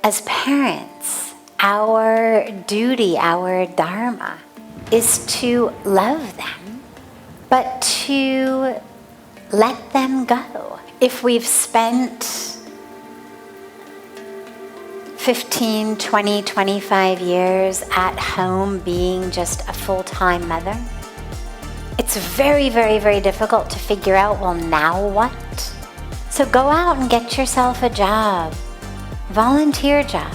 As parents, our duty, our dharma, is to love them, but to let them go. If we've spent 15, 20, 25 years at home being just a full-time mother, it's very, very, very difficult to figure out, well, now what? So go out and get yourself a job, volunteer job,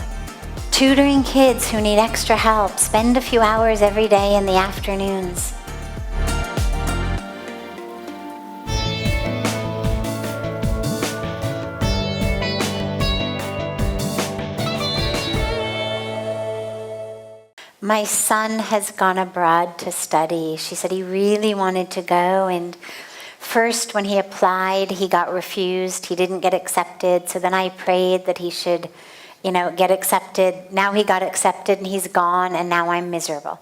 tutoring kids who need extra help. Spend a few hours every day in the afternoons. My son has gone abroad to study. She said he really wanted to go, and first when he applied, he got refused. He didn't get accepted. So then I prayed that he should, get accepted. Now he got accepted and he's gone, and now I'm miserable.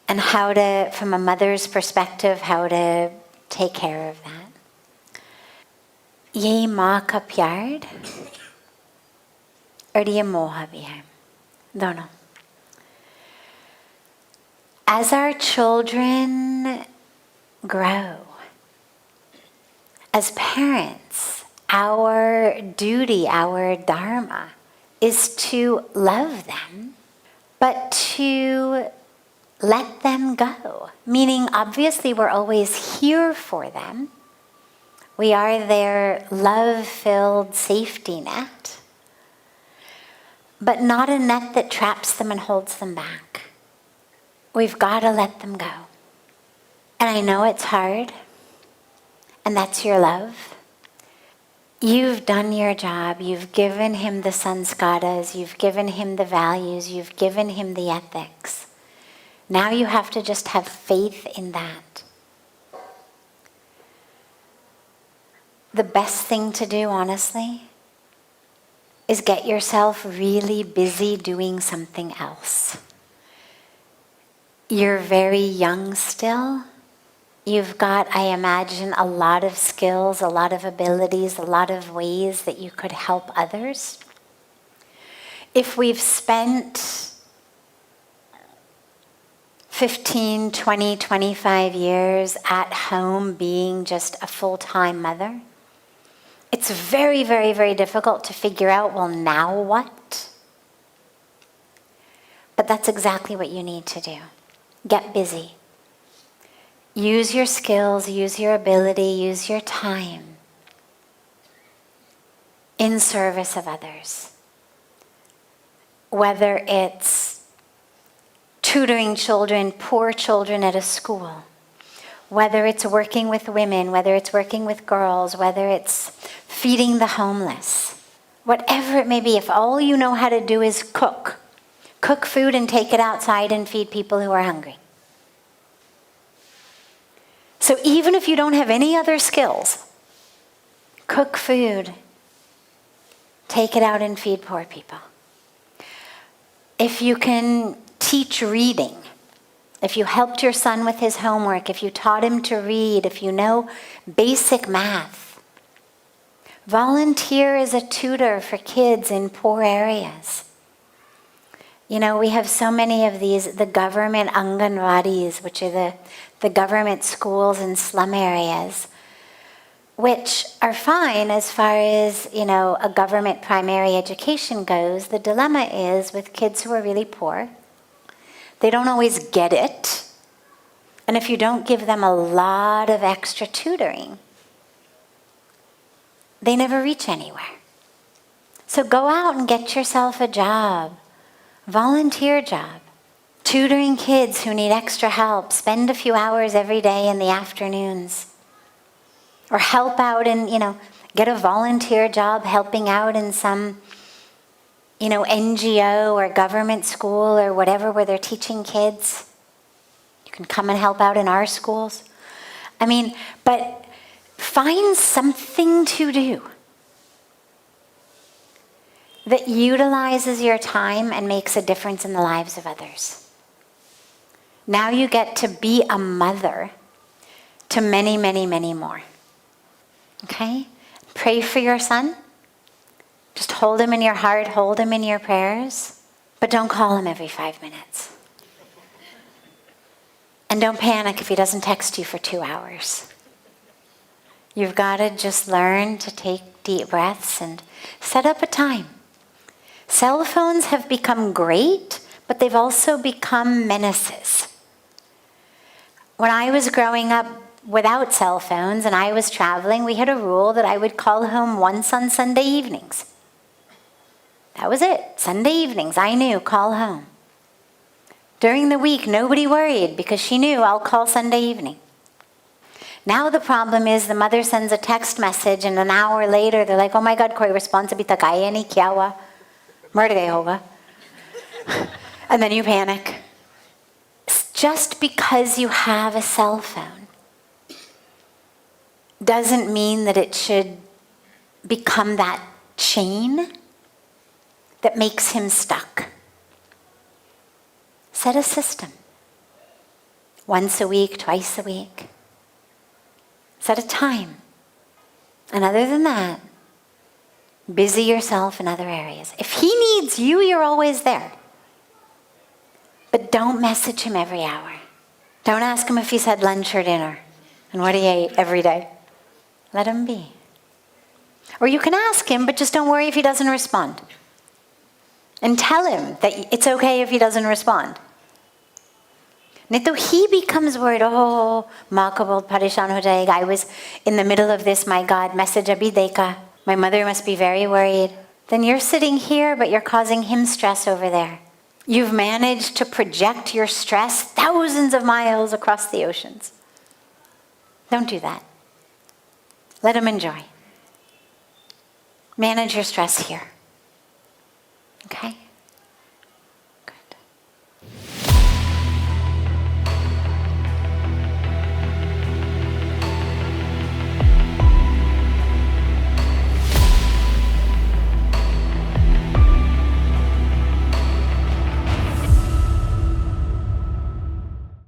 And how to, from a mother's perspective, how to take care of that. Ye माँ का प्यार और ये मोह भी है, दोनों. As our children grow, as parents, our duty, our dharma, is to love them, but to let them go. Meaning, obviously, we're always here for them. We are their love-filled safety net, but not a net that traps them and holds them back. We've got to let them go. And I know it's hard, and that's your love. You've done your job. You've given him the sanskaras. You've given him the values. You've given him the ethics. Now you have to just have faith in that. The best thing to do, honestly, is get yourself really busy doing something else. You're very young still. You've got, I imagine, a lot of skills, a lot of abilities, a lot of ways that you could help others. If we've spent 15, 20, 25 years at home being just a full-time mother, it's very, very, very difficult to figure out, well, now what? But that's exactly what you need to do. Get busy. Use your skills, use your ability, use your time in service of others. Whether it's tutoring children, poor children at a school, whether it's working with women, whether it's working with girls, whether it's feeding the homeless, whatever it may be, if all you know how to do is cook food and take it outside and feed people who are hungry. So even if you don't have any other skills, cook food, take it out and feed poor people. If you can teach reading, if you helped your son with his homework, if you taught him to read, if you know basic math, volunteer as a tutor for kids in poor areas. We have so many of these, the government Anganwadis, which are the government schools in slum areas, which are fine as far as, a government primary education goes. The dilemma is with kids who are really poor, they don't always get it. And if you don't give them a lot of extra tutoring, they never reach anywhere. So go out and get yourself a job. Volunteer job, tutoring kids who need extra help. Spend a few hours every day in the afternoons. Or help out and, get a volunteer job helping out in some, NGO or government school or whatever where they're teaching kids. You can come and help out in our schools. But find something to do that utilizes your time and makes a difference in the lives of others. Now you get to be a mother to many, many, many more. Okay? Pray for your son. Just hold him in your heart, hold him in your prayers, but don't call him every 5 minutes. And don't panic if he doesn't text you for 2 hours. You've got to just learn to take deep breaths and set up a time. Cell phones have become great, but they've also become menaces. When I was growing up without cell phones and I was traveling, we had a rule that I would call home once on Sunday evenings. That was it. Sunday evenings, I knew, call home. During the week, nobody worried because she knew I'll call Sunday evening. Now the problem is the mother sends a text message and an hour later they're like, oh my God, koi response abhi tak aaya nahi, kya hua? Mar gaye hoga. And then you panic. Just because you have a cell phone doesn't mean that it should become that chain that makes him stuck. Set a system. Once a week, twice a week. Set a time. And other than that, busy yourself in other areas. If he needs you, you're always there. But don't message him every hour. Don't ask him if he's had lunch or dinner and what he ate every day. Let him be. Or you can ask him, but just don't worry if he doesn't respond. And tell him that it's okay if he doesn't respond. Nito, he becomes worried, oh, maa ka bahut pareshan ho jayega. I was in the middle of this, my God, message abhi dekha. My mother must be very worried. Then you're sitting here, but you're causing him stress over there. You've managed to project your stress thousands of miles across the oceans. Don't do that. Let him enjoy. Manage your stress here.